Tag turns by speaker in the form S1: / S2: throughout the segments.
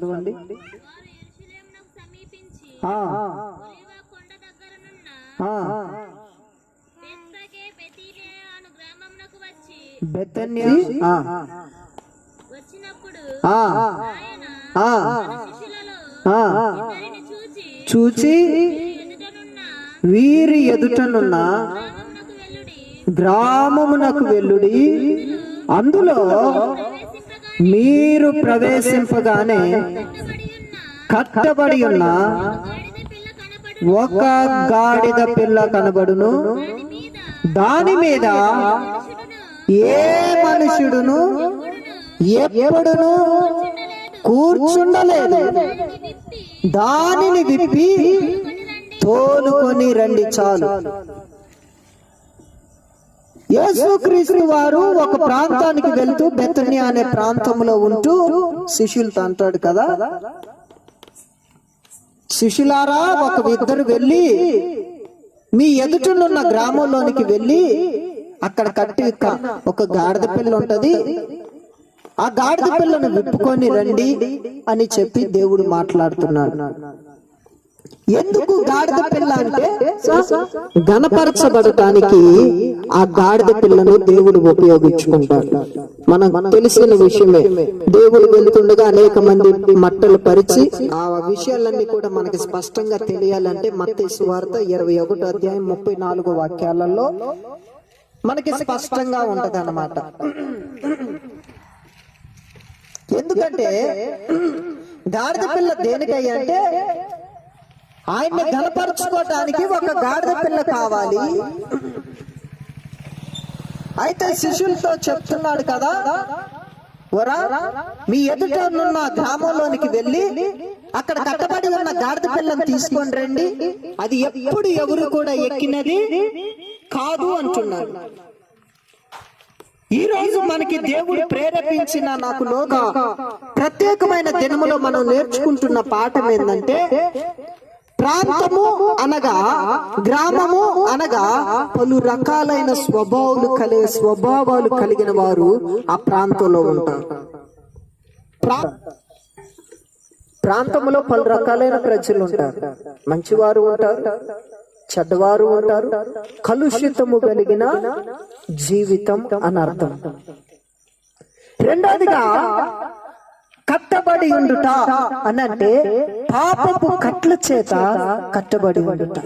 S1: చదవండి. చూచి వీరి ఎదుటనున్న గ్రామమునకు వెళ్ళుడి, అందులో మీరు ప్రవేశింపగానే కట్టబడి ఉన్న ఒక గాడిద పిల్ల కనబడును, దాని మీద ఏ మనుషుడును ఎప్పుడును కూర్చుండలేదు, దానిని విప్పి తోలుకొని రండి చాలు. యేసుక్రీస్తు వారు ఒక ప్రాంతానికి వెళ్తూ బెతనియా అనే ప్రాంతంలో ఉంటూ శిష్యులతో అంటాడు కదా, శిష్యులారా ఇద్దరు వెళ్ళి మీ ఎదుటనున్న గ్రామంలోనికి వెళ్ళి అక్కడ కట్టి ఒక గాడిద పిల్ల ఉంటది, ఆ గాడిద పిల్లను విప్పుకొని రండి అని చెప్పి దేవుడు మాట్లాడుతున్నాడు. ఎందుకు గాడిద పిల్ల అంటే గణపరచబడటానికి ఆ గాడిద పిల్లను దేవుడు ఉపయోగించుకుంటాడు. మనకు తెలిసిన విషయమే. దేవుడు వెళ్తుండగా అనేక మంది మట్టలు పరిచి ఆ విషయాలన్నీ కూడా మనకి స్పష్టంగా తెలియాలంటే మత్తయి సువార్త 21వ అధ్యాయం 34 వాక్యాలలో మనకి స్పష్టంగా ఉంటది అన్నమాట. ఎందుకంటే గాడిద పిల్ల దేనికయ్యా అంటే ఆయన్ని గణపరచుకోవటానికి ఒక గాడిద పిల్ల కావాలి. అయితే శిష్యులతో చెప్తున్నాడు కదా, వరా మీ ఎదుట ఉన్న గ్రామంలోనికి వెళ్ళి అక్కడ కట్టబడి ఉన్న గాడిద పిల్లను తీసుకొని రండి, అది ఎప్పుడు ఎవరు కూడా ఎక్కినది కాదు అంటున్నాడు. ఈ రోజు మనకి దేవుడు ప్రేరేపించిన నాకు లోగా ప్రత్యేకమైన దినములో మనం నేర్చుకుంటున్న పాఠం ఏంటంటే, ప్రాంతము అనగా గ్రామము అనగా పలు రకాలైన స్వభావాలు కలిగిన వారు ఆ ప్రాంతంలో ఉంటారు. ప్రాంతంలో పలు రకాలైన ప్రజలు ఉంటారు. మంచివారు ఉంటారు, చెడ్డవారు ఉంటారు. కలుషితము కలిగిన జీవితం అని అర్థం. రెండవదిగా కట్టబడి ఉండుట అనంటే పాపపు కట్ల చేత కట్టబడి ఉండుట.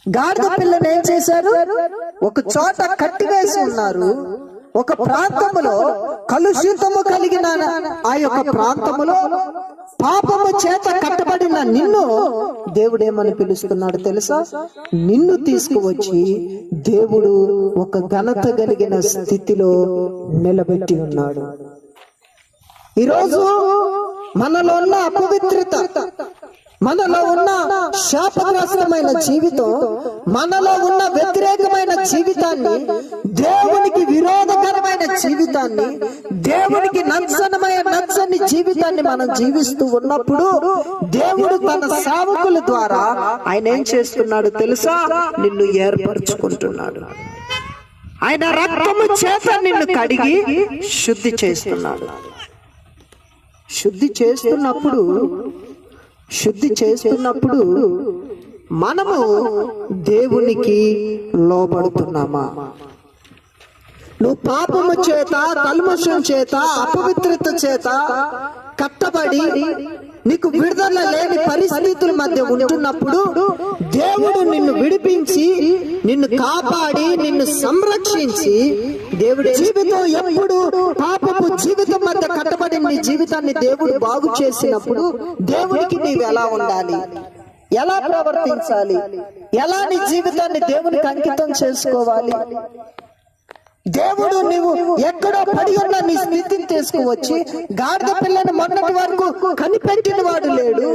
S1: గాడిద పిల్లను ఏం చేశారు? ఒక చోట కట్టివేసి ఉన్నారు. ఒక ప్రాంతములో కలుషితము కలిగిన ఆ యొక్క ప్రాంతములో పాపము చేత కట్టబడిన నిన్ను దేవుడేమని పిలుస్తున్నాడు తెలుసా? నిన్ను తీసుకువచ్చి దేవుడు ఒక ఘనత కలిగిన స్థితిలో నిలబెట్టి ఉన్నాడు. ఈరోజు మనలో ఉన్న అపవిత్రత, మనలో ఉన్న శాపగ్రస్తమైన జీవితం, మనలో ఉన్న వ్యతిరేకమైన జీవితాన్ని, దేవునికి విరోధకరమైన జీవితాన్ని, దేవునికి నచ్చని జీవితాన్ని మనం జీవిస్తూ ఉన్నప్పుడు దేవుడు తన సేవకుల ద్వారా ఆయన ఏం చేస్తున్నాడు తెలుసా? నిన్ను ఏర్పరచుకుంటున్నాడు. ఆయన రక్తము చేత నిన్ను కడిగి శుద్ధి చేస్తున్నాడు. శుద్ధి చేస్తున్నప్పుడు మనము దేవునికి లోబడుతున్నామా? నువ్వు పాపము చేత, కల్మషం చేత, అపవిత్రత చేత కట్టబడి నీకు విడుదల లేని పరిస్థితుల మధ్య ఉంటున్నప్పుడు దేవుడు నిన్ను విడిపించి, నిన్ను కాపాడి, నిన్ను సంరక్షించి, దేవుడి జీవితం ఎప్పుడు పాపపు జీవితం మధ్య కట్టబడి నీ జీవితాన్ని దేవుడు బాగు చేసినప్పుడు దేవుడికి నీవు ఎలా ఉండాలి, ఎలా ప్రవర్తించాలి, ఎలా నీ జీవితాన్ని దేవునికి అంకితం చేసుకోవాలి? దేవుడు నువ్వు ఎక్కడో పడి ఉన్న నీ స్థితిని తీసుకువచ్చి, గాడిద పిల్లను మొన్నటి వరకు కనిపెట్టిన వాడు లేడు,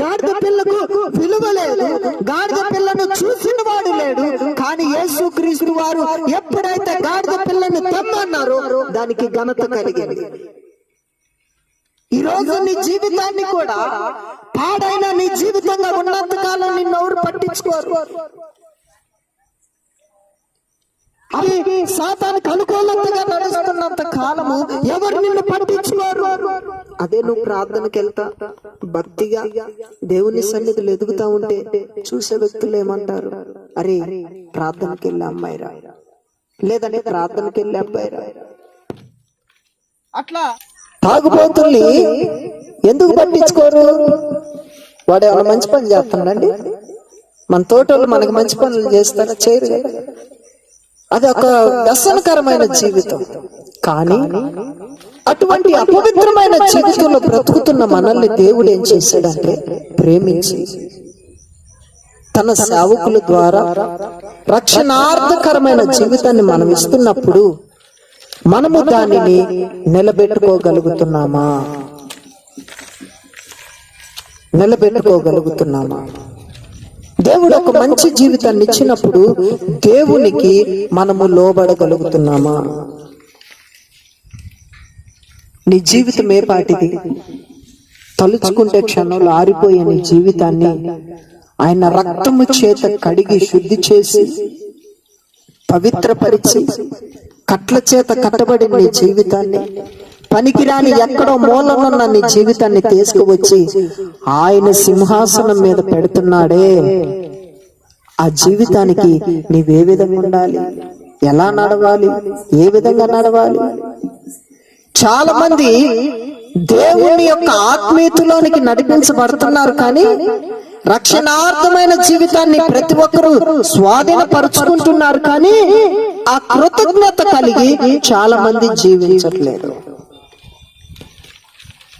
S1: గాడిద పిల్లకు విలువ లేదు, గాడిద పిల్లను చూసిన వాడు లేడు. కానీ యేసుక్రీస్తు వారు ఎప్పుడైతే గాడిద పిల్లను తెమ్మన్నారో దానికి ఘనత కలిగింది. ఈ రోజు నీ జీవితాన్ని కూడా పాడైన నీ జీవితంగా ఉన్నంతకాలం నిన్ను ఎవరు పట్టించుకోరు. పాపానికి సాతానికి అనుకూలంగా నడుస్తున్నంత కాలము ఎవరు నిన్ను పట్టించుకోరు. అదే నువ్వు ప్రార్థనకి వెళ్తా భక్తిగా దేవుని సన్నిధిలో ఎదుగుతా ఉంటే చూసే వ్యక్తులు ఏమంటారు, అరే ప్రార్థనకి వెళ్ళే అమ్మాయిరా, లేదంటే ప్రార్థనకి వెళ్ళే అబ్బాయిరా. అట్లా తాగుబోతుల్ని ఎందుకు పట్టించుకోరు? వాడు ఏమైనా మంచి పని చేస్తున్నాడండి? మన తోటలు మనకు మంచి పనులు చేస్తారా? చేయరు కదా. అది ఒక వ్యసనకరమైన జీవితం. కానీ అటువంటి అపవిత్రమైన జీవితంలో బ్రతుకుతున్న మనల్ని దేవుడు ఏం చేశాడంటే ప్రేమించి తన సేవకుల ద్వారా రక్షణార్థకరమైన జీవితాన్ని మనం ఇస్తున్నప్పుడు మనము దానిని నిలబెట్టుకోగలుగుతున్నామా? దేవుడు ఒక మంచి జీవితాన్ని ఇచ్చినప్పుడు దేవునికి మనము లోబడగలుగుతున్నామా? నీ జీవితం ఏ పాటిది? తలుచుకుంటే క్షణంలో ఆరిపోయే నీ జీవితాన్ని ఆయన రక్తము చేత కడిగి శుద్ధి చేసి పవిత్రపరిచి కట్ల చేత కట్టబడిన నీ జీవితాన్ని, పనికిరాని ఎక్కడో మూలనున్న నీ జీవితాన్ని తీసుకువచ్చి ఆయన సింహాసనం మీద పెడుతున్నాడే. ఆ జీవితానికి నీవే విధంగా ఉండాలి, ఎలా నడవాలి, ఏ విధంగా నడవాలి? చాలా మంది దేవుని యొక్క ఆత్మీయతలోనికి నడిపించబడుతున్నారు, కానీ రక్షణార్థమైన జీవితాన్ని ప్రతి ఒక్కరూ స్వాధీనపరుచుకుంటున్నారు, కానీ ఆ కృతజ్ఞత కలిగి చాలా మంది జీవించట్లేదు.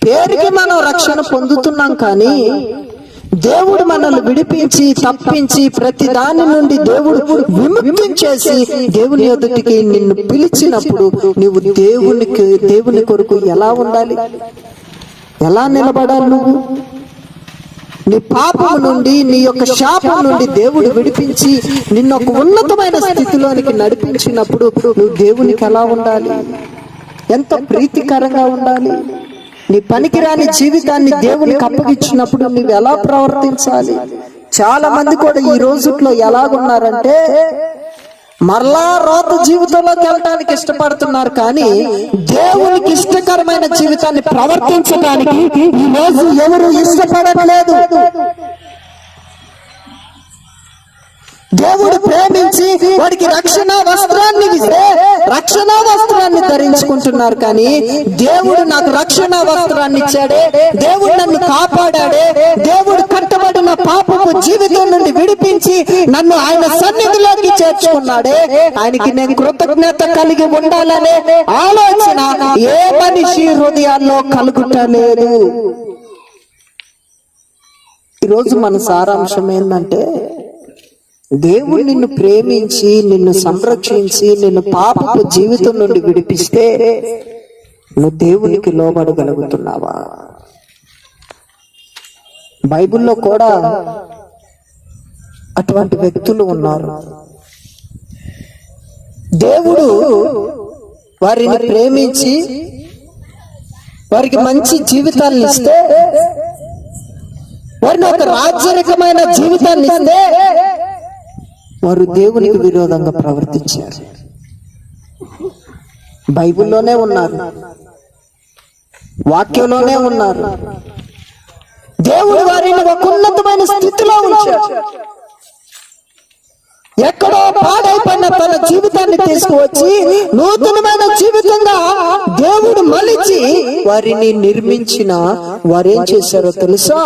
S1: పేరుకి మనం రక్షణ పొందుతున్నాం, కానీ దేవుడు మనల్ని విడిపించి తప్పించి ప్రతి దాని నుండి దేవుడు విముక్తం చేసి దేవుని ఎదుటికి నిన్ను పిలిచినప్పుడు నువ్వు దేవుని కొరకు ఎలా ఉండాలి, ఎలా నిలబడాలి? నువ్వు నీ పాపము నుండి, నీ యొక్క శాపం నుండి దేవుడు విడిపించి నిన్ను ఒక ఉన్నతమైన స్థితిలోనికి నడిపించినప్పుడు నువ్వు దేవునికి ఎలా ఉండాలి? ఎంత ప్రీతికరంగా ఉండాలి? నీ పనికిరాని జీవితాన్ని దేవునికి అప్పగించినప్పుడు నువ్వు ఎలా ప్రవర్తించాలి? చాలా మంది కూడా ఈ రోజుల్లో ఎలాగున్నారంటే మరలా రోత జీవితంలోకి వెళ్ళడానికి ఇష్టపడుతున్నారు, కానీ దేవునికి ఇష్టకరమైన జీవితాన్ని ప్రవర్తించడానికి ఈ రోజు ఎవరు ఇష్టపడట్లేదు. దేవుడు ప్రేమించి వాడికి రక్షణ వస్త్రాన్ని ధరించుకుంటున్నారు, కానీ దేవుడు నాకు రక్షణ వస్త్రాన్ని ఇచ్చాడే, దేవుడు నన్ను కాపాడాడే, దేవుడు కట్టబడిన పాపపు జీవితం నుండి విడిపించి నన్ను ఆయన సన్నిధిలోకి చేర్చుకున్నాడే, ఆయనకి నేను కృతజ్ఞత కలిగి ఉండాలనే ఆలోచన ఏ మనిషి హృదయాల్లో కలుగుటలేదు. ఈరోజు మన సారాంశం ఏంటంటే దేవుడు నిన్ను ప్రేమించి నిన్ను సంరక్షించి నిన్ను పాపపు జీవితం నుండి విడిపిస్తే నువ్వు దేవునికి లోబడగలుగుతున్నావా? బైబిల్లో కూడా అటువంటి వ్యక్తులు ఉన్నారు. దేవుడు వారిని ప్రేమించి వారికి మంచి జీవితాన్ని ఇస్తే, వారిని ఒక రాజ్యరకమైన జీవితాన్ని ఇస్తే వారు దేవునికి విరోధంగా ప్రవర్తించారు. బైబిల్లోనే ఉన్నారు, వాక్యంలోనే ఉన్నారు. దేవుడు వారిని ఒక ఉన్నతమైన స్థితిలో ఉంచారు. ఎక్కడో పాడైపోయిన తన జీవితాన్ని తీసుకువచ్చి నూతనమైన జీవితంగా దేవుడు మలిచి వారిని నిర్మించిన వారేం చేశారో తెలుసా?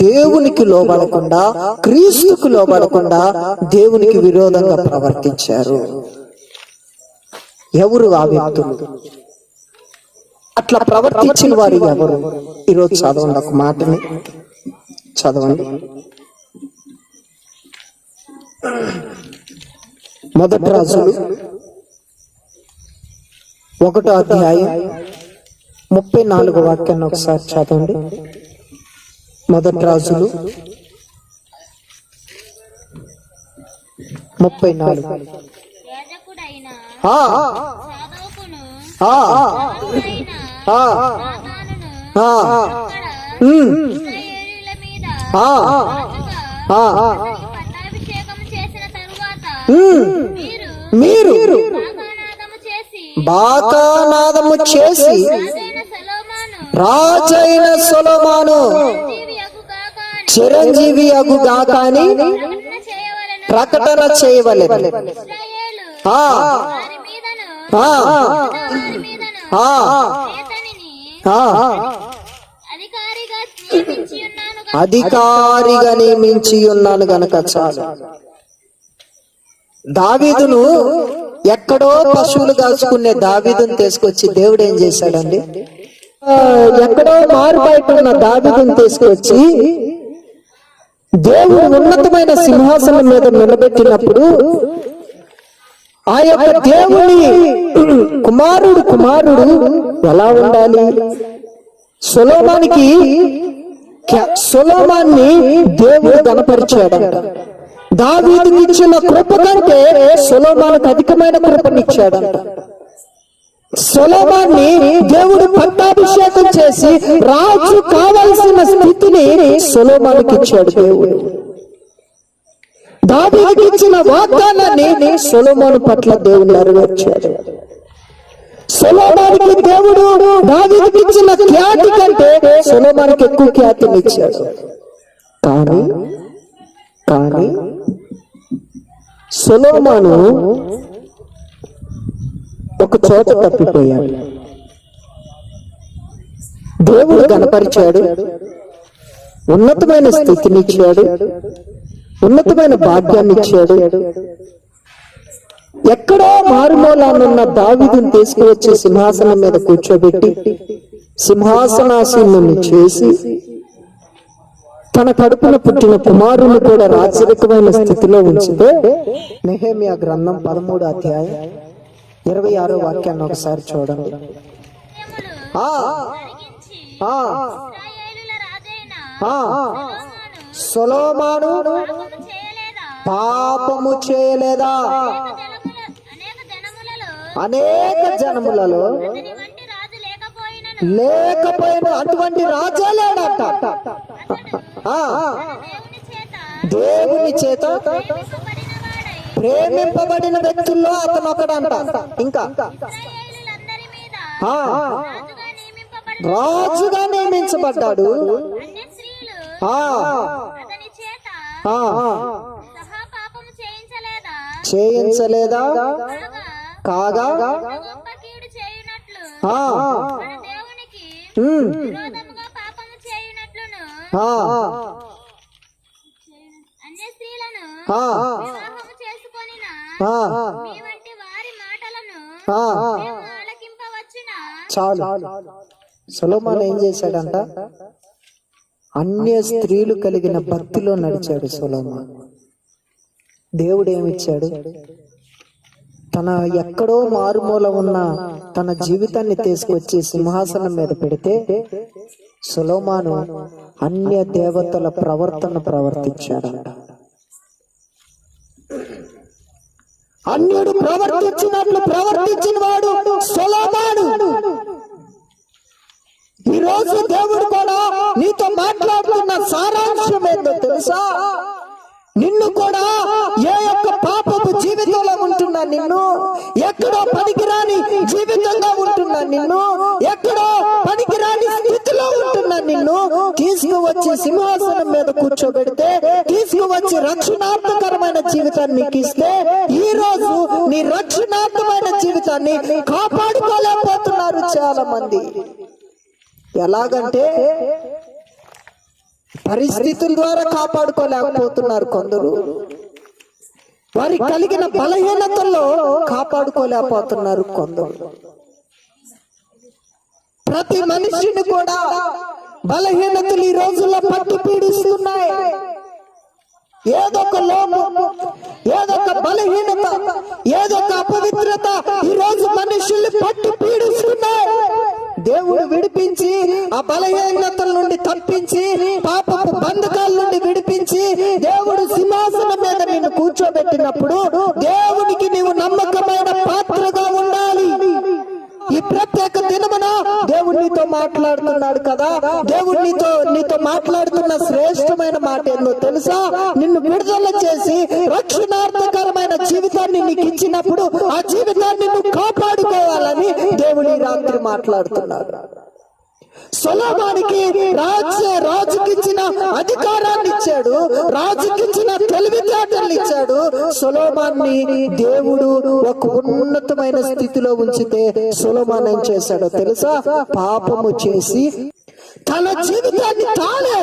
S1: దేవునికి లోబడకుండా, క్రీస్తుకు లోబడకుండా దేవునికి విరోధంగా ప్రవర్తించారు. ఎవరు ఆ వ్యక్తులు? అట్లా ప్రవర్తించిన వారు ఎవరు? ఈరోజు చదవండి, ఒక మాటని చదవండి. మొదటి రాజులు 1వ అధ్యాయం 34వ వాక్యాన్ని ఒకసారి చదవండి. మొదటి రాజులు 34. మీరు బాకానాదము చేసి రాజైన సొలొమోను చిరంజీవి అగుగాక అని ప్రకటన చేయవలెను. అధికారిగా నియమించి ఉన్నాను గనక చాలు. దావీదును ఎక్కడో పశువులు కాచుకునే దావీదును తీసుకొచ్చి దేవుడు ఏం చేశాడండి? ఎక్కడో మారు బయట ఉన్న దావీదును తీసుకొచ్చి దేవుడు ఉన్నతమైన సింహాసనం మీద నిలబెట్టినప్పుడు ఆ యొక్క దేవుని కుమారుడు ఎలా ఉండాలి? సొలొమోన్ని దేవుడు గణపరిచాడంట. దావీదుకి ఇచ్చిన కృప కంటే సొలొమోనుకు అధికమైన కృపనిచ్చాడంట. సొలొమోన్ని దేవుడు పట్టాభిషేకం చేసి రాజు కావలసిన స్థితిని సొలొమోనుకి ఇచ్చాడు దేవుడు. దావీదుకి ఇచ్చిన వాగ్దానాన్ని సొలొమోను పట్ల దేవుడు నెరవేర్చాడు. సొలొమోనుకి దేవుడు దావీదుకి ఇచ్చిన ఖ్యాతి కంటే సొలొమోనుకి ఎక్కువ ఖ్యాతిని ఇచ్చాడు. కానీ సొలొమోను ఒక చోట తప్పిపోయాడు. దేవుడు కనపరిచాడు, ఉన్నతమైన స్థితిని ఇచ్చాడు, ఉన్నతమైన భాగ్యాన్ని ఇచ్చాడు. ఎక్కడో మారుమూలానున్న దావీదును తీసుకువచ్చి సింహాసనం మీద కూర్చోబెట్టి సింహాసనాసీనుని చేసి తన కడుపున పుట్టిన కుమారుని కూడా రాజరికమైన స్థితిలో ఉంచితే నెహెమ్యా గ్రంథం 13వ అధ్యాయం 26వ వాక్యాన్ని ఒకసారి చూడండి. సొలొమోను పాపము చేయలేదా? అనేక జనములలో లేకపోయిన అటువంటి రాజే లేడట. దేవుని చేత ప్రేమింపబడిన వ్యక్తుల్లో అతను ఒకడంట. ఇంకా రాజుగా నియమించబడ్డాడు. చేయించలేదా? కాగా చాలు. సొలొమోను ఏం చేశాడంట? అన్య స్త్రీలు కలిగిన భక్తిలో నడిచాడు సొలొమోను. దేవుడు ఏమిచ్చాడు? తన ఎక్కడో మారుమూల ఉన్న తన జీవితాన్ని తీసుకొచ్చి సింహాసనం మీద పెడితే సొలొమోను అన్య దేవతల ప్రవర్తించాడంట. అన్యుడు ప్రవర్తించినట్లు ప్రవర్తించిన వాడు సొలొమోను. ఈ రోజు దేవుడు కూడా నీతో మాట్లాడుతున్న సారాంశం ఏందో తెలుసా? నిన్ను కూడా ఏ యొక్క పాపపు జీవితంలో ఉంటున్నా నిన్ను, ఎక్కడో పనికిరాని జీవితంగా ఉంటున్నా నిన్ను, ఎక్కడో పనికిరాని స్థితిలో ఉంటున్నా నిన్ను తీసుకువచ్చి సింహాసనం మీద కూర్చోబెడితే, తీసుకువచ్చి రక్షణార్థకరమైన జీవితాన్ని నీకు ఇస్తే, ఈ రోజు నీ రక్షణార్థమైన జీవితాన్ని కాపాడుకోలేకపోతున్నారు చాలా మంది. ఎలాగంటే పరిస్థితుల ద్వారా కాపాడుకోలేకపోతున్నారు కొందరు. వారి కలిగిన బలహీనతల్లో కాపాడుకోలేకపోతున్నారు కొందరు. ప్రతి మనిషిని కూడా బలహీనతలు ఈ రోజుల్లో పట్టి పీడిస్తున్నాయి. ఏదొక లోపం, ఏదొక బలహీనత, ఏదొక అపవిత్రత ఈ రోజు మనుషుల్ని పట్టి పీడిస్తున్నాయి. దేవుడు విడిపించి ఆ బలహీనతల నుండి తప్పించి, పాపపు బంధకాల నుండి విడిపించి దేవుడు సింహాసనం మీద నిన్ను కూర్చోబెట్టినప్పుడు దేవునికి నీవు నమ్మకమైన పాత్రగా ఉండాలి. ఈ ప్రత్యేక దినమున దేవుడు నీతో మాట్లాడుతున్నాడు కదా. దేవుడు నీతో మాట్లాడుతున్న శ్రేష్టమైన మాట ఏందో తెలుసా? నిన్ను విడుదల చేసి రక్షణార్థకరమైన జీవితాన్ని నీకు ఇచ్చినప్పుడు ఆ జీవితాన్ని నువ్వు కాపాడుకోవాలని మాట్లాడుతున్నాడు. సొలొమోనుకి రాజుకిచ్చిన అధికారాన్ని ఇచ్చాడు, రాజుకిచ్చిన తెలివితేటలు ఇచ్చాడు. సొలొమోన్ని దేవుడు ఒక ఉన్నతమైన స్థితిలో ఉంచితే సొలొమోను ఏం చేశాడో తెలుసా? పాపము చేసి తన జీవితాన్ని తానే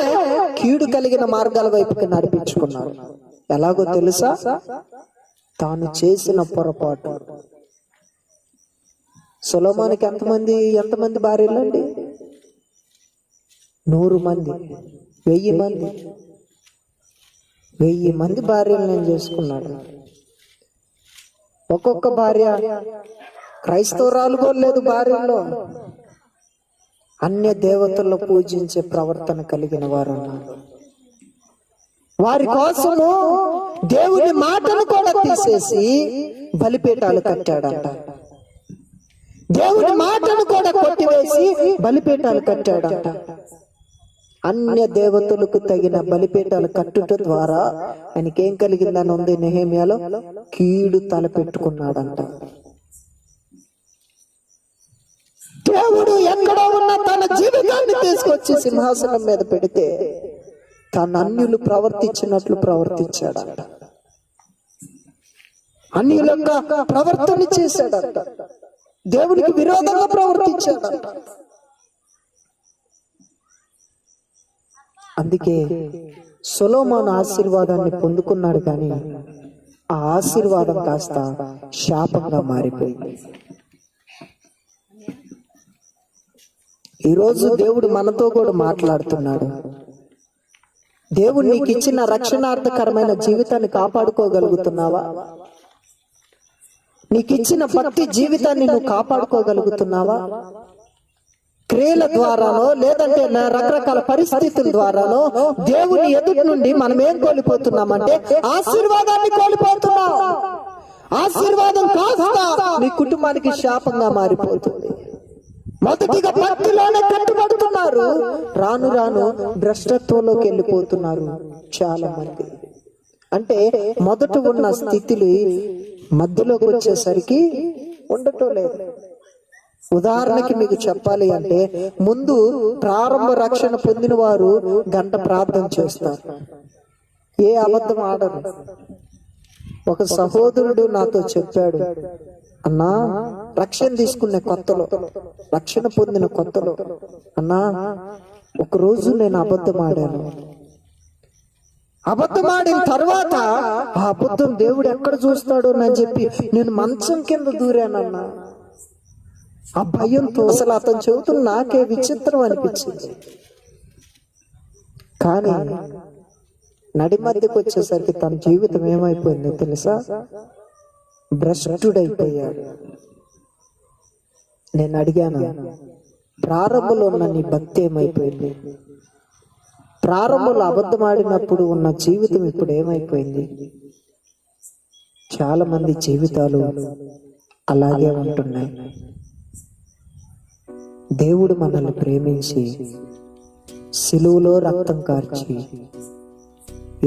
S1: కీడు కలిగిన మార్గాల వైపుకి నడిపించుకున్నాడు. ఎలాగో తెలుసా? తాను చేసిన పొరపాటు. సొలొమోనుకి ఎంతమంది భార్యలండి? 100 మంది, 1000 మంది భార్యలు నేను చేసుకున్నాడు. ఒక్కొక్క భార్య క్రైస్తవురాలు కూడా లేదు భార్యలో. అన్య దేవతల్లో పూజించే ప్రవర్తన కలిగిన వారు ఉన్నారు. వారి కోసము దేవుని మాటను కూడా తీసేసి బలిపీఠాలు కట్టాడంట. దేవుని మాటను కూడా కొట్టివేసి బలిపీఠాలు కట్టాడంట. అన్య దేవతలకు తగిన బలిపీఠాలు కట్టుట ద్వారా ఆయనకేం కలిగిందని ఉంది నెహెమ్యాలో? కీడు తలపెట్టుకున్నాడంట. దేవుడు ఎక్కడో ఉన్న తన జీవితాన్ని తీసుకొచ్చి సింహాసనం మీద పెడితే తన అన్యులు ప్రవర్తించినట్లు ప్రవర్తించాడంట. అన్యుల యొక్క ప్రవర్తన చేశాడంట. దేవునికి విరోధంగా ప్రవర్తించాడంట. అందుకే సొలొమోను ఆశీర్వాదాన్ని పొందుకున్నాడు, కానీ ఆ ఆశీర్వాదం కాస్త శాపంగా మారిపోయింది. ఈరోజు దేవుడు మనతో కూడా మాట్లాడుతున్నాడు. దేవుడు నీకు ఇచ్చిన రక్షణార్థకరమైన జీవితాన్ని కాపాడుకోగలుగుతున్నావా? నీకు ఇచ్చిన భక్తి జీవితాన్ని నువ్వు కాపాడుకోగలుగుతున్నావా? క్రియల ద్వారానో లేదంటే రకరకాల పరిస్థితుల ద్వారానో దేవుని ఎదుటి నుండి మనం ఏం కోల్పోతున్నామంటే ఆశీర్వాదాన్ని కోల్పోతున్నాం. ఆశీర్వాదం కాస్త నీ కుటుంబానికి శాపంగా మారిపోతుంది. మొదటిగా భక్తిలోనే కట్టుబడుతున్నారు, రాను రాను భ్రష్టత్వంలోకి వెళ్ళిపోతున్నారు చాలా మంది. అంటే మొదట ఉన్న స్థితిని మధ్యలోకి వచ్చేసరికి ఉండటం లేదు. ఉదాహరణకి మీకు చెప్పాలి అంటే, ముందు ప్రారంభ రక్షణ పొందిన వారు గంట ప్రార్థన చేస్తారు, ఏ అబద్ధం ఆడరు. ఒక సహోదరుడు నాతో చెప్పాడు, అన్నా రక్షణ తీసుకునే కొత్తలో, రక్షణ పొందిన కొత్తలో, అన్నా ఒకరోజు నేను అబద్ధం ఆడాను. అబద్ధం ఆడిన తర్వాత ఆ అబద్ధం దేవుడు ఎక్కడ చూస్తాడో అని చెప్పి నేను మంచం కింద దూరానన్నా. ఆ భయంతో అసలు అతను చెబుతున్న నాకే విచిత్రం అనిపించింది. కానీ నడి మధ్యకు వచ్చేసరికి తన జీవితం ఏమైపోయిందో తెలుసా? భ్రష్టుడైపోయాడు. నేను అడిగాను, ప్రారంభంలో ఉన్న నీ భక్తి ఏమైపోయింది? ప్రారంభంలో అబద్ధం ఆడినప్పుడు ఉన్న జీవితం ఇప్పుడు ఏమైపోయింది? చాలా మంది జీవితాలు అలాగే ఉంటున్నాయి. దేవుడు మనల్ని ప్రేమించి సిలువలో రక్తం కార్చి,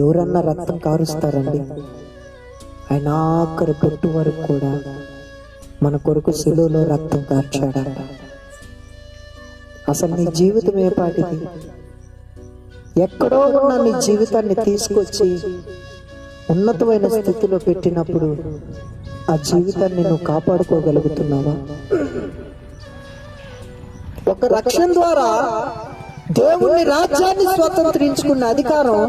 S1: ఎవరన్నా రక్తం కారుస్తారండి? ఆయన ఆఖరి పొట్టు వరకు కూడా మన కొరకు సిలువలో రక్తం కార్చాడా? అసలు నీ జీవితం ఏ పాటిది? ఎక్కడో ఉన్న నీ జీవితాన్ని తీసుకొచ్చి ఉన్నతమైన స్థితిలో పెట్టినప్పుడు ఆ జీవితాన్ని నువ్వు కాపాడుకోగలుగుతున్నావా? ఒక రక్షణ ద్వారా దేవుని రాజ్యాన్ని స్వతంత్రించుకున్న అధికారం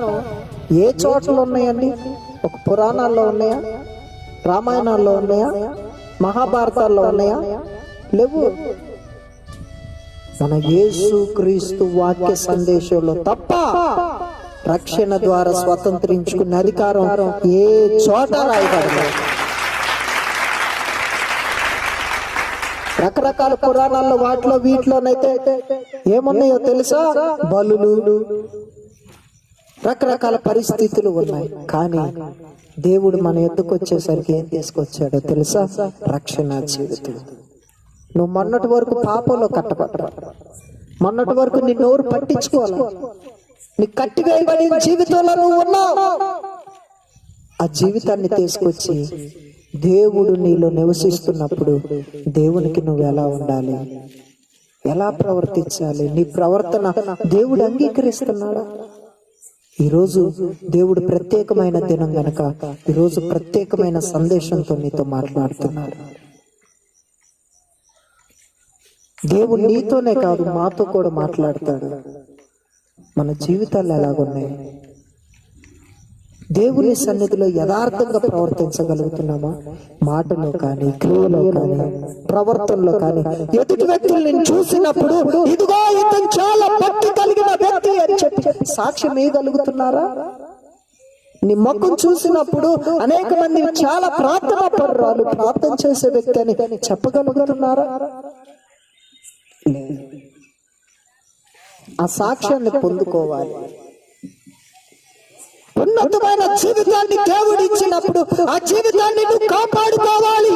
S1: ఏ చోట్ల ఉన్నాయండి? ఒక పురాణాల్లో ఉన్నాయా? రామాయణాల్లో ఉన్నాయా? మహాభారతాల్లో ఉన్నాయా? లేవు. మన యేసు క్రీస్తు వాక్య సందేశంలో తప్ప రక్షణ ద్వారా స్వతంత్రించుకున్న అధికారం ఏ చోట రాయబడలేదు. రకరకాల పురాణాల్లో వాటిలో వీటిలోనైతే ఏమున్నాయో తెలుసా? బలులు, రకరకాల పరిస్థితులు ఉన్నాయి. కానీ దేవుడు మన ఎద్దుకు వచ్చేసరికి ఏం తీసుకొచ్చాడో తెలుసా? రక్షణ జీవితం. నువ్వు మొన్నటి వరకు పాపంలో కట్టబడ్డా, మొన్నటి వరకు నీ నోరు పట్టించుకోవాలి, నీ కట్టివేయబడిన జీవితంలో నువ్వు ఉన్నావు. ఆ జీవితాన్ని తీసుకొచ్చి దేవుడు నీలో నివసిస్తున్నప్పుడు దేవునికి నువ్వు ఎలా ఉండాలి? ఎలా ప్రవర్తించాలి? నీ ప్రవర్తన దేవుడు అంగీకరిస్తున్నాడా? ఈరోజు దేవుడు ప్రత్యేకమైన దినం గనక ఈరోజు ప్రత్యేకమైన సందేశంతో నీతో మాట్లాడుతున్నాడు. దేవుడు నీతోనే కాదు, మాతో కూడా మాట్లాడతాడు. మన జీవితాలు ఎలాగున్నాయి? దేవుని సన్నిధిలో యథార్థంగా ప్రవర్తించగలుగుతున్నామా? మాటలో కానీ, క్రియలో కానీ, ప్రవర్తనలో కానీ ఎదుటి వ్యక్తుల్ని చూసినప్పుడు ఇదిగో ఇతను చాలా భక్తి కలిగిన వ్యక్తి అని చెప్పి సాక్ష్యం ఇవ్వగలుగుతున్నారా? నీ ముఖం చూసినప్పుడు అనేక మంది చాలా ప్రార్థన పర్రాలు, ప్రార్థన చేసే వ్యక్తి అని చెప్పగలుగుతున్నారా? ఆ సాక్ష్యాన్ని పొందుకోవాలి. ఉన్నతమైన జీవితాన్ని దేవుడు ఇచ్చినప్పుడు ఆ జీవితాన్ని నువ్వు కాపాడుకోవాలి.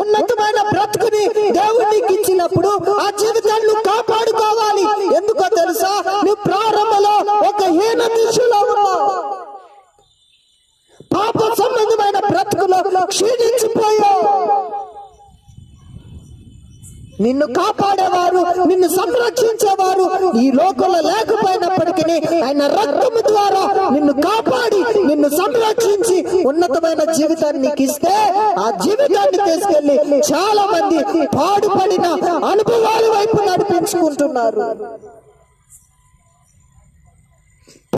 S1: ఉన్నతమైన బ్రతుకుని దేవుడికి ఇచ్చినప్పుడు ఆ జీవితాన్ని నువ్వు కాపాడుకోవాలి. ఎందుకో తెలుసా? నువ్వు ప్రారంభంలో ఒక హీన దిశలో ఉన్నావు. పాప సంబంధమైన బ్రతుకులో క్షీణించిపోయావు. నిన్ను కాపాడేవారు, నిన్ను సంరక్షించేవారు ఈ లోకంలో లేకపోయినప్పటికీ ఆయన రక్తము ద్వారా నిన్ను కాపాడి నిన్ను సంరక్షించి ఉన్నతమైన జీవితాన్ని నీకు ఇస్తే ఆ జీవితాన్ని తీసుకెళ్లి చాలా మంది పాడుపడిన అనుభవాల వైపు నడిపించుకుంటున్నారు.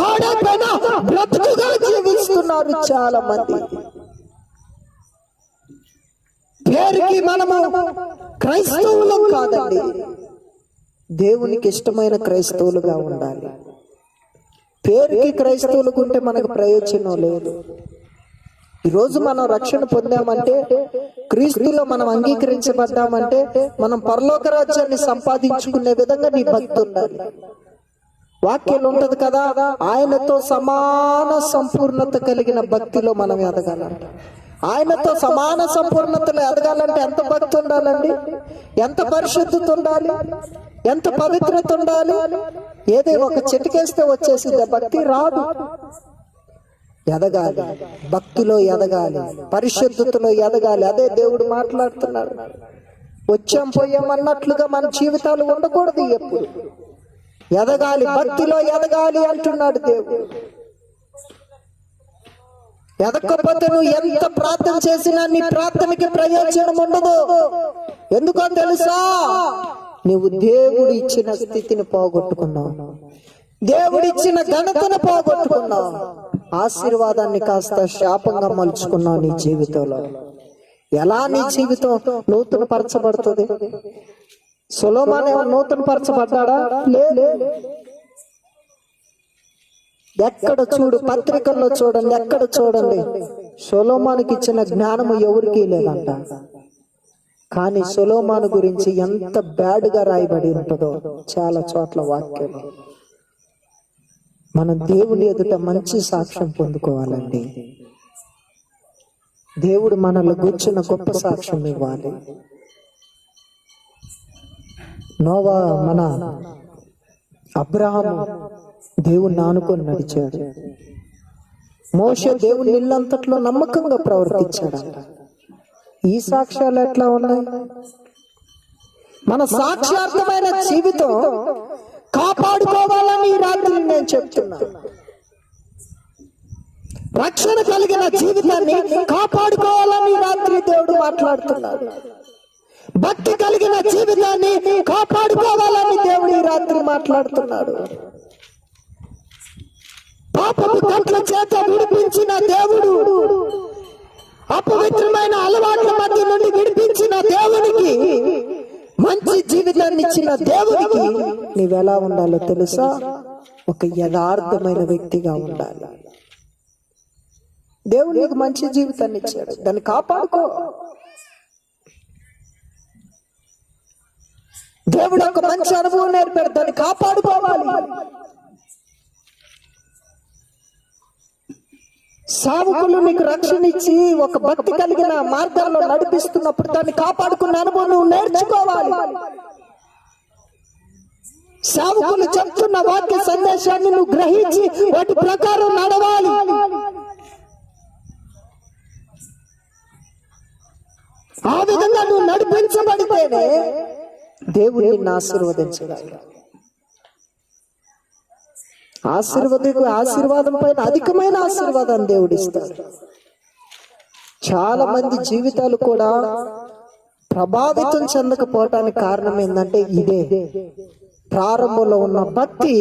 S1: పాడైపోయిన బ్రతుకుగా జీవిస్తున్నారు చాలా మంది. పేరుకి మనము క్రైస్తవులం కాదండి, దేవునికి ఇష్టమైన క్రైస్తవులుగా ఉండాలి. పేరుకి క్రైస్తవులకు ఉంటే మనకు ప్రయోజనం లేదు. ఈరోజు మనం రక్షణ పొందామంటే, క్రీస్తులో మనం అంగీకరించబడ్డామంటే మనం పరలోక రాజ్యాన్ని సంపాదించుకునే విధంగా నీ భక్తి ఉండాలి. వాక్యం ఉంటది కదా, ఆయనతో సమాన సంపూర్ణత కలిగిన భక్తిలో మనం ఎదగాలంట. ఆయనతో సమాన సంపూర్ణతలో ఎదగాలంటే ఎంత భక్తి ఉండాలండి? ఎంత పరిశుద్ధత ఉండాలి? ఎంత పవిత్రత ఉండాలి? ఏదో ఒక చిటికేస్తే వచ్చేసింది భక్తి రాదు. ఎదగాలి, భక్తిలో ఎదగాలి, పరిశుద్ధతలో ఎదగాలి. అదే దేవుడు మాట్లాడుతున్నాడు. వచ్చాం పోయామన్నట్లుగా మన జీవితాలు ఉండకూడదు. ఎప్పుడు ఎదగాలి, భక్తిలో ఎదగాలి అంటున్నాడు దేవుడు. ఎదకపోతే నువ్వు ఎంత ప్రార్థన చేసినా నీ ప్రార్థనకి ప్రయోజనం ఉండదు. ఎందుకో తెలుసా? నువ్వు దేవుడు ఇచ్చిన స్థితిని పోగొట్టుకున్నావు, దేవుడిచ్చిన ఘనతను పోగొట్టుకున్నావు, ఆశీర్వాదాన్ని కాస్త శాపంగా మలుచుకున్నావు నీ జీవితంలో. ఎలా నీ జీవితం నూతన పరచబడుతుంది? సొలొమోను ఏమో నూతన పరచబడ్డాడా? లేదు. ఎక్కడ చూడు, పత్రికల్లో చూడండి, ఎక్కడ చూడండి, సొలొమోనుకి ఇచ్చిన జ్ఞానము ఎవరికి లేదంట. కానీ సొలొమోను గురించి ఎంత బ్యాడ్ గా రాయబడి ఉంటుందో చాలా చోట్ల వాక్యం. మనం దేవుని ఎదుట మంచి సాక్ష్యం పొందుకోవాలండి. దేవుడు మనల్ని కూర్చున్న గొప్ప సాక్ష్యం ఇవ్వాలి. నోవా, మన అబ్రహాము దేవుణ్ణి ఆనుకొని నడిచాడు. మోషే దేవుని ఇల్లంతట్లో నమ్మకంగా ప్రవర్తించాడు. ఈ సాక్ష్యాలు ఎట్లా ఉన్నాయి? మన సాక్ష్యార్థమైన జీవితం కాపాడుకోవాలని ఈ రాత్రి నేను చెప్తున్నా. రక్షణ కలిగిన జీవితాన్ని కాపాడుకోవాలని రాత్రి దేవుడు మాట్లాడుతున్నాడు. భక్తి కలిగిన జీవితాన్ని కాపాడుకోవాలని దేవుడు ఈ రాత్రి మాట్లాడుతున్నాడు. పాపపు కట్ల చేత విడిపించిన దేవుడు, అపవిత్రమైన అలవాట్ల మధ్య నుండి విడిపించిన దేవునికి, మంచి జీవితాన్ని ఇచ్చిన దేవునికి నీవెలా ఉండాలో తెలుసా? ఒక యథార్థమైన వ్యక్తిగా ఉండాలి. దేవుడు నీకు మంచి జీవితాన్ని ఇచ్చాడు, దాన్ని కాపాడుకో. దేవుడు ఒక మంచి అనుభవం నేర్పాడు, దాన్ని కాపాడుకోవాలి. సేవకులు నీకు రక్షణ ఇచ్చి ఒక భక్తి కలిగిన మార్గాల్లో నడిపిస్తున్నప్పుడు దాన్ని కాపాడుకున్న అనుభవం నువ్వు నేర్చుకోవాలి. సేవకులు చెప్తున్న వాక్య సందేశాన్ని నువ్వు గ్రహించి వాటి ప్రకారం నడవాలి. ఆ విధంగా నువ్వు నడిపించబడితేనే దేవుడు నిన్ను ఆశీర్వదించగలడు. ఆశీర్వాదం పైన అధికమైన ఆశీర్వాదాన్ని దేవుడు ఇస్తాడు. చాలా మంది జీవితాలు కూడా ప్రభావితం చెందకపోవటానికి కారణం ఏంటంటే ఇదే, ప్రారంభంలో ఉన్న భక్తి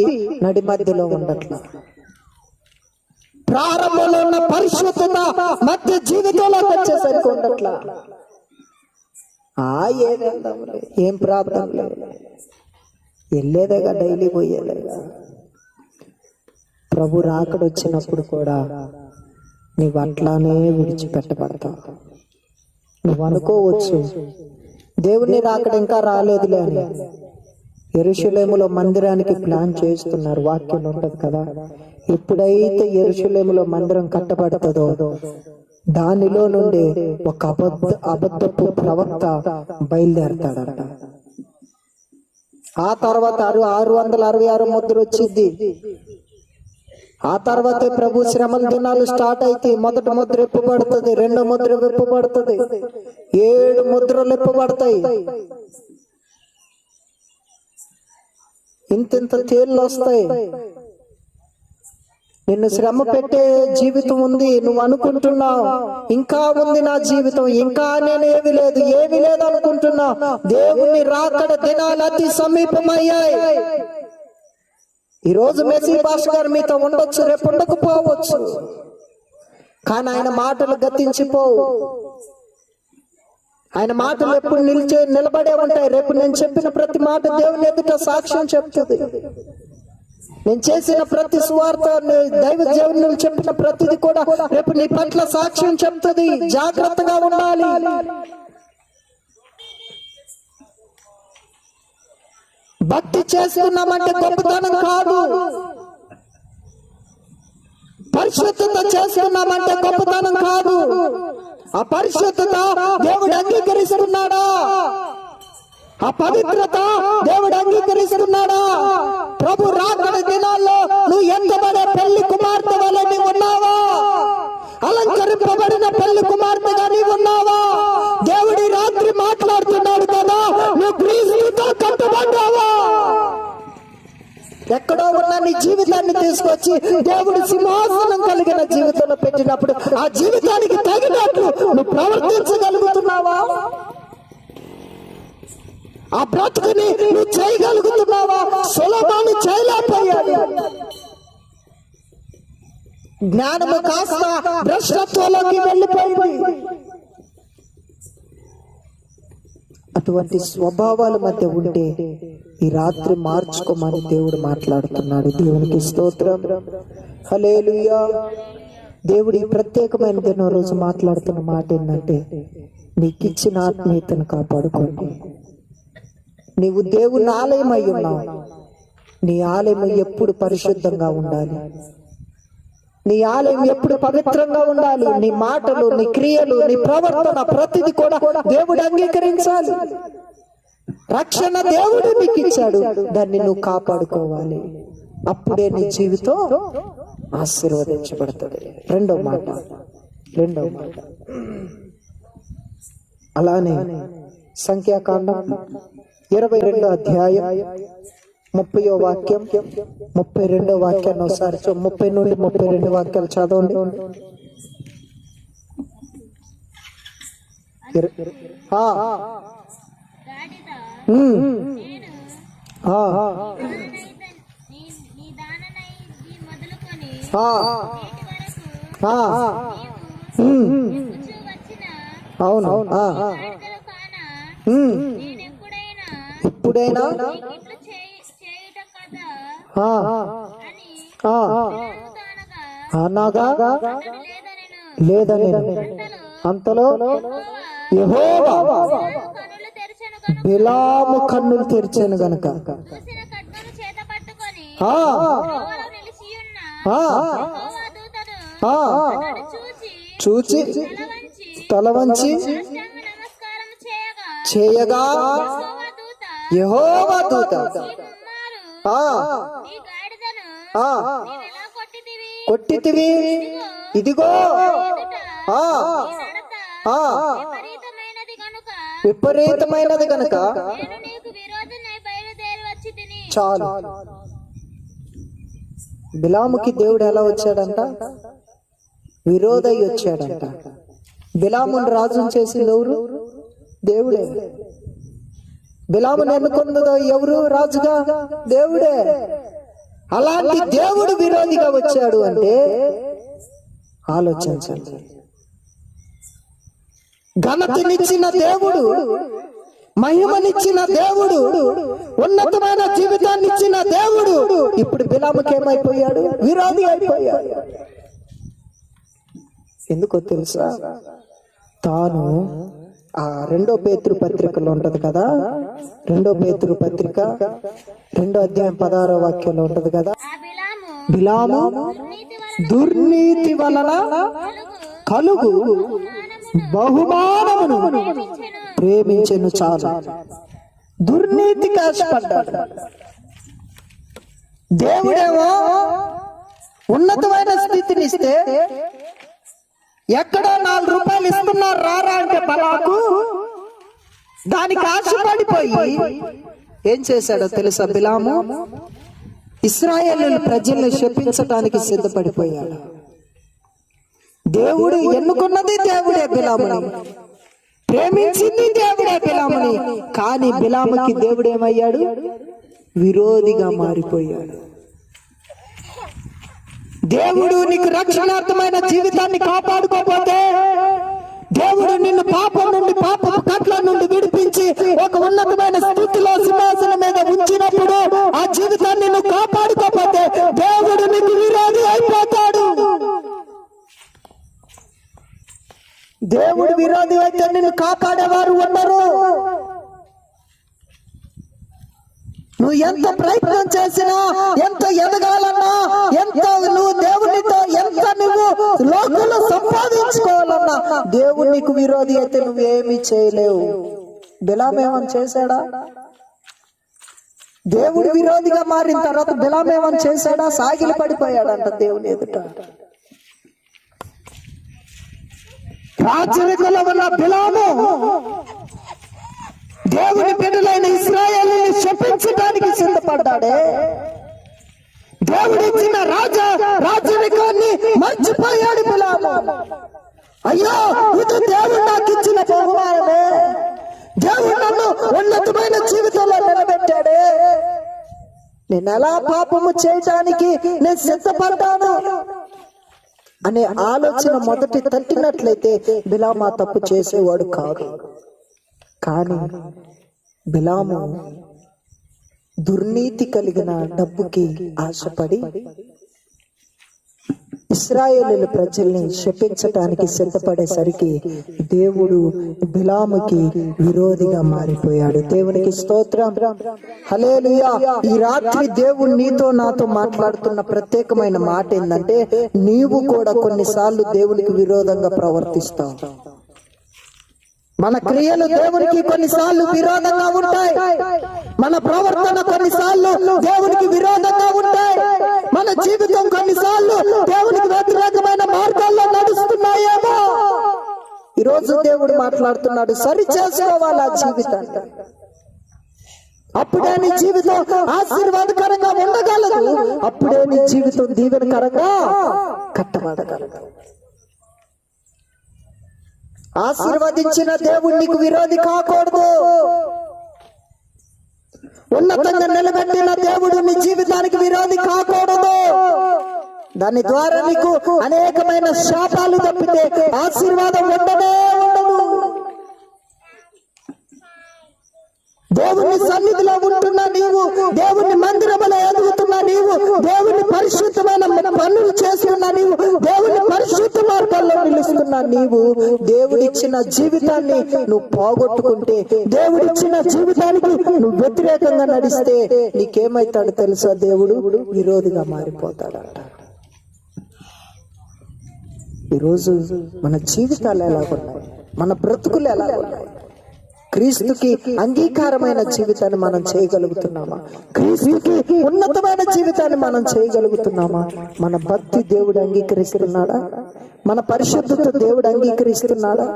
S1: నడి మధ్యలో ఉండట్లా, ప్రారంభంలో ఉన్న పరిశుద్ధత మధ్య జీవితంలోకి వచ్చేసరికి ఉండట్లా. ఏం ప్రాబ్లం లేదు, వెళ్ళేదేగా, డైలీ పోయేదేగా. ప్రభు రాకడొచ్చినప్పుడు కూడా నీవు అట్లానే విడిచిపెట్టబడతావు. నువ్వు అనుకోవచ్చు దేవుని రాకడ ఇంకా రాలేదులే అని. యెరూషలేములో మందిరానికి ప్లాన్ చేస్తున్నారు, వాక్యం ఉంటది కదా. ఎప్పుడైతే యెరూషలేములో మందిరం కట్టబడుతుందో దానిలో నుండి ఒక అబద్ధపు ప్రవక్త బయలుదేరతాడట. ఆ తర్వాత 666 ముద్ర వచ్చింది. ఆ తర్వాతే ప్రభు శ్రమల దినాలు స్టార్ట్ అయితే మొదటి ముద్ర విప్పబడుతుంది, రెండో ముద్ర విప్పబడుతుంది, 7 ముద్రలు విప్పబడతాయి. ఇంత తేళ్ళు వస్తాయి. నిన్ను శ్రమ పెట్టే జీవితం ఉంది, నువ్వు అనుకుంటున్నావు ఇంకా ఉంది నా జీవితం, ఇంకా నేను ఏమి లేదు అనుకుంటున్నా. దేవుని రాకడ దినాలు అతి సమీపమయ్యాయి. ఈ రోజు మెస్సీ భాష గారు మీతో ఉండొచ్చు, రేపు ఉండకపోవచ్చు, కానీ ఆయన మాటలు గతించిపోవు. ఆయన మాటలు ఎప్పుడు నిలబడే ఉంటాయి. రేపు నేను చెప్పిన ప్రతి మాట దేవుని ఎదుట సాక్ష్యం చెప్తుంది. నేను చేసిన ప్రతి సువార్త, దైవ దేవుని చెప్పిన ప్రతిది కూడా రేపు నీ పట్ల సాక్ష్యం చెప్తుంది. జాగ్రత్తగా ఉండాలి. భక్తి చేస్తున్నామంటే గొప్పతనం కాదు, పరిశుద్ధత చేస్తున్నామంటే గొప్పతనం కాదు. ఆ పరిశుద్ధత దేవుడు అంగీకరిస్తున్నాడా? ఆ పవిత్రత దేవుడు అంగీకరిస్తున్నాడా? ప్రభు రాకడ దినాల్లో నువ్వు ఎంతబడే పెళ్లి కుమార్తె వలె నీవు ఉన్నావా? అలంకరింపబడిన పెళ్లి కుమార్తెగా నీవు ఉన్నావా? దేవుడి రాత్రి మాట్లాడుతున్నాడు కదా, నువ్వు క్రీస్తుతో కట్టబడ్డావా? ఎక్కడో ఉన్న నీ జీవితాన్ని తీసుకొచ్చి దేవుడు సింహాసనం కలిగిన జీవితంలో పెట్టినప్పుడు ఆ జీవితానికి తగినట్లు నువ్వు ప్రవర్తించగలుగుతున్నావా? ఆ బ్రతుకుని నువ్వు చేయగలుగుతున్నావా? సొలొమోను చేయలేకపోయాడు. జ్ఞానము కాస్త భ్రష్టత్వంలోకి వెళ్ళిపోయింది. అటువంటి స్వభావాల మధ్య ఉంటే ఈ రాత్రి మార్చుకోమని దేవుడు మాట్లాడుతున్నాడు. దేవునికి స్తోత్రం, హల్లెలూయా. దేవుడి ప్రత్యేకమైన దినం రోజు మాట్లాడుతున్న మాట ఏంటంటే, నీకు ఇచ్చిన ఆత్మీయతను కాపాడుకోండి. నీవు దేవుని ఆలయం అయి ఉన్నావు. నీ ఆలయం ఎప్పుడు పరిశుద్ధంగా ఉండాలి. నీ ఆలయం ఎప్పుడు పవిత్రంగా ఉండాలి. నీ మాటలు, నీ క్రియలు, నీ ప్రవర్తన ప్రతిది కూడా దేవుడు అంగీకరించాలి. రక్షణ దేవుడు నీకు ఇచ్చాడు, దాన్ని నువ్వు కాపాడుకోవాలి. అప్పుడే నీ జీవితం ఆశీర్వదించబడుతుంది. రెండో మాట అలానే సంఖ్యాకాండం 22వ అధ్యాయం 30వ వాక్యం, 32వ వాక్యాన్ని ఒకసారి 30 నుండి 32 వాక్యాలు చదవండి. అవును, ఎప్పుడైనా అనగా లేదని అంతలో యెహోవా బిలాము కన్నులు తెరిచాను గనుక చూచి తల వంచి చేయగా యెహోవా దూత కొట్టితివి, ఇదిగో విపరీతమైనది కనుక
S2: నేను నీకు విరోధనై బయలుదేరి వచ్చితిని.
S1: చాలు. బిలాముకి దేవుడు ఎలా వచ్చాడంట? విరోధై వచ్చాడంట. బిలామును రాజును చేసింది ఎవరు? దేవుడే. బిలామును ఎన్నుకున్నదో ఎవరు రాజుగా? దేవుడే. అలాంటి దేవుడు విరోధిగా వచ్చాడు అంటే ఆలోచించండి. ఘనతనిచ్చిన దేవుడు, మహిమనిచ్చిన దేవుడు, ఉన్నతమైన జీవితాన్ని ఇచ్చిన దేవుడు ఇప్పుడు బిలాముకి ఏమైపోయాడు? విరోధి అయిపోయాడు. ఎందుకో తెలుసా? తాను ఆ 2 పేతురు పత్రికలో ఉంటది కదా, 2 పేతురు పత్రిక 2వ అధ్యాయం 16వ వాక్యంలో ఉంటది కదా,
S2: ఆ
S1: బిలాము దుర్నీతి వలన కలుగు బహుమానమును ప్రేమించెను. చాలు. దుర్నీతికి ఆశపడ్డాడు. దేవుడేమో ఉన్నతమైన స్థితిని ఇస్తే ఎక్కడో 4 రూపాయలు ఇస్తున్నారు రారా అంటే బలాకు దానికి ఆశపడిపోయి ఏం చేశాడో తెలుసా? బిలాము ఇశ్రాయేలు ప్రజల్ని శపించటానికి సిద్ధపడిపోయాడు. దేవుడు ఎన్నుకున్నది దేవుడే బిలాముని, ప్రేమించింది దేవుడే బిలాముని. కానీ బిలాముకి దేవుడు ఏమయ్యాడు? విరోధిగా మారిపోయాడు. దేవుడు నీకు రక్షణార్థమైన జీవితాన్ని కాపాడుకోకపోతే, దేవుడు నిన్ను పాపం నుండి, పాపపు కట్ల నుండి విడిపించి ఒక ఉన్నతమైన స్థితిలో సింహాసనం మీద ఉంచినప్పుడు ఆ జీవితాన్ని నువ్వు కాపాడుకోకపోతే దేవుడు నీకు విరోధి అయిపోతాడు. దేవుడు విరోధి అయితే నిన్ను కాపాడేవారు ఉండరు. నువ్వు ఎంత ప్రయత్నం చేసినా, ఎంత ఎదగాలన్నా, ఎంత నువ్వు దేవునితో ఎంత నువ్వు లోకంలో సంపాదించుకోవాలన్నా దేవుడు నీకు విరోధి అయితే నువ్వేమీ చేయలేవు. బిలాము ఏమని చేశాడా? దేవుడు విరోధిగా మారిన తర్వాత బిలాము ఏమని చేశాడా? సాగిలి పడిపోయాడంట దేవుని ఎదుట. రాజరికంలో ఉన్న బిలాము దేవుని బిడ్డలైన ఇశ్రాయేలుని శపించడానికి సిద్ధపడ్డాడే. దేవుడిచ్చిన రాజరికాన్ని మర్చిపోయాడు బిలాము. అయ్యో, ఇది దేవుడు నాకు ఇచ్చిన బహుమానమే, దేవుడు నన్ను ఉన్నతమైన జీవితంలో నిలబెట్టాడే, నేను ఎలా పాపము చేయటానికి నేను సిద్ధపడ్డాను అనే ఆలోచన మొదటి తట్టినట్లయితే బిలాము ఆ తప్పు చేసేవాడు కాదు. కానీ బిలాము దుర్నీతి కలిగిన డబ్బుకి ఆశపడి ఇశ్రాయేలు ప్రజల్ని శపించటానికి సిద్ధపడేసరికి దేవుడు బిలాముకి విరోధిగా మారిపోయాడు. దేవునికి స్తోత్రం, హల్లెలూయా. ఈ రాత్రి దేవుడు నీతో నాతో మాట్లాడుతున్న ప్రత్యేకమైన మాట ఏంటంటే, నీవు కూడా కొన్నిసార్లు దేవునికి విరోధంగా ప్రవర్తిస్తావు. మన క్రియలు దేవునికి కొన్నిసార్లు విరోధంగా ఉంటాయి. మన ప్రవర్తన కొన్నిసార్లు దేవునికి విరోధంగా ఉంటాయి. మన జీవితం కొన్నిసార్లు దేవునికి వ్యతిరేకమైన మార్గాల్లో నడుస్తున్నాయేమో. ఈరోజు దేవుడు మాట్లాడుతున్నాడు, సరి చేసుకోవాలి ఆ జీవితాన్ని. అప్పుడే నీ జీవితం ఆశీర్వాదకరంగా ఉండగలదు. అప్పుడే నీ జీవితం దీవెనకరంగా కట్టబడగలదు. ఆశీర్వదించిన దేవుడు నీకు విరోధి కాకూడదు. ఉన్నతంగా నిలబెట్టిన దేవుడు నీ జీవితానికి విరోధి కాకూడదు. దాని ద్వారా నీకు అనేకమైన శాపాలు తప్పితే ఆశీర్వాదం ఉండనే ఉండదు. దేవుని సన్నిధిలో ఉంటున్నా నీవు, దేవుని మందిరములో ఎదుగుతున్నా నీవు, దేవుని పరిశుద్ధమైన పనులు చేస్తున్నా నీవు, దేవుని పరిశుద్ధ మార్గాల్లో నిలుస్తున్నా నీవు, దేవుడిచ్చిన జీవితాన్ని నువ్వు పోగొట్టుకుంటే, దేవుడిచ్చిన జీవితానికి నువ్వు వ్యతిరేకంగా నడిస్తే నీకేమైతాడు తెలుసా? దేవుడు విరోధిగా మారిపోతాడంట. ఈరోజు మన జీవితాలు ఎలా ఉన్నాయి? మన బ్రతుకులు ఎలా ఉన్నాయి? క్రీస్తుకి అంగీకారమైన జీవితాన్ని మనం చేయగలుగుతున్నామా? క్రీస్తుకి ఉన్నతమైన జీవితాన్ని మనం చేయగలుగుతున్నామా? మన భక్తి దేవుడు అంగీకరిస్తున్నాడా? మన పరిశుద్ధత దేవుడు అంగీకరిస్తున్నాడా?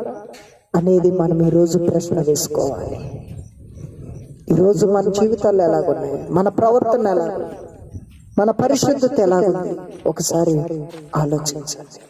S1: అనేది మనం ఈరోజు ప్రశ్న వేసుకోవాలి. ఈరోజు మన జీవితాలు ఎలాగున్నాయి, మన ప్రవర్తన ఎలాగుంది, మన పరిశుద్ధత ఎలాగుంది, ఒకసారి ఆలోచించండి.